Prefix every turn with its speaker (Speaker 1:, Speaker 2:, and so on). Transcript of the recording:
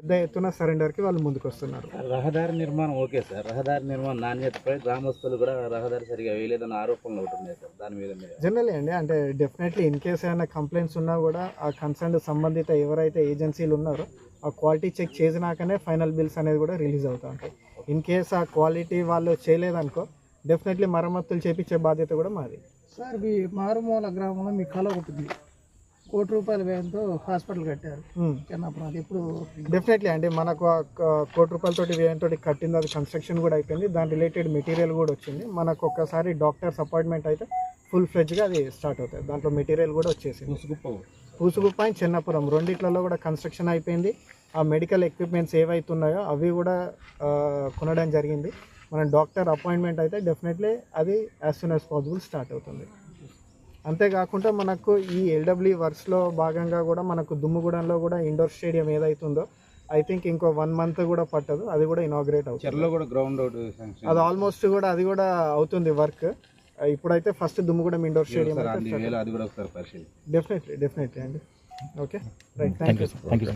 Speaker 1: పెద్ద ఎత్తున సరెండర్కి వాళ్ళు ముందుకు వస్తున్నారు.
Speaker 2: రహదారి నిర్మాణం ఓకే సార్, రహదారి నిర్మాణం నాణ్యతపై గ్రామస్తులు కూడా రహదారి సరిగా వేయలేదన్న ఆరోపణలు ఒకటి ఉన్నాయి సార్, దాని మీద
Speaker 1: జనరల్లీ అండి, అంటే డెఫినెట్లీ ఇన్ కేస్ ఏమైనా కంప్లైంట్స్ ఉన్నా కూడా ఆ కన్సర్న్ సంబంధిత ఎవరైతే ఏజెన్సీలు ఉన్నారో ఆ క్వాలిటీ చెక్ చేసినాకనే ఫైనల్ బిల్స్ అనేది కూడా రిలీజ్ అవుతూ ఉంటాయి. ఇన్ కేస్ ఆ క్వాలిటీ వాళ్ళు చేయలేదనుకో డెఫినెట్లీ మరమ్మతులు చేపించే బాధ్యత కూడా మాది.
Speaker 3: సార్ మీ మారుమూల గ్రామంలో మీ కళ ఉంటుంది, ₹1,00,00,000 వ్యయంతో హాస్పిటల్ కట్టారు చిన్నప్పుడు, అది ఎప్పుడు?
Speaker 1: డెఫినెట్లీ అండి, మనకు ₹1,00,00,000 వ్యయంతో కట్టింది, అది కన్స్ట్రక్షన్ కూడా అయిపోయింది, దాని రిలేటెడ్ మెటీరియల్ కూడా వచ్చింది. మనకు ఒక్కసారి డాక్టర్స్ అపాయింట్మెంట్ అయితే ఫుల్ ఫ్లెడ్జ్గా అది స్టార్ట్ అవుతుంది. దాంట్లో మెటీరియల్ కూడా వచ్చేసింది. పూసుగుప్ప అండ్ చెన్నపురం రెండిట్లలో కూడా కన్స్ట్రక్షన్ అయిపోయింది. ఆ మెడికల్ ఎక్విప్మెంట్స్ ఏవైతున్నాయో అవి కూడా కొనడం జరిగింది. మన డాక్టర్ అపాయింట్మెంట్ అయితే డెఫినెట్లీ అది as soon as possible start అవుతుంది. అంతేకాకుండా మనకు ఈ ఎల్డబ్ల్యూ వర్క్స్లో భాగంగా కూడా మనకు దుమ్ముగూడెంలో కూడా ఇండోర్ స్టేడియం ఏదైతుందో ఐ థింక్ ఇంకో 1 month కూడా పట్టదు, అది కూడా ఇనాగ్రేట్ అవుతుంది. అది ఆల్మోస్ట్ కూడా అది కూడా అవుతుంది వర్క్. ఇప్పుడైతే first Dummugudem indoor stadium definitely అండి. Okay right, thank you.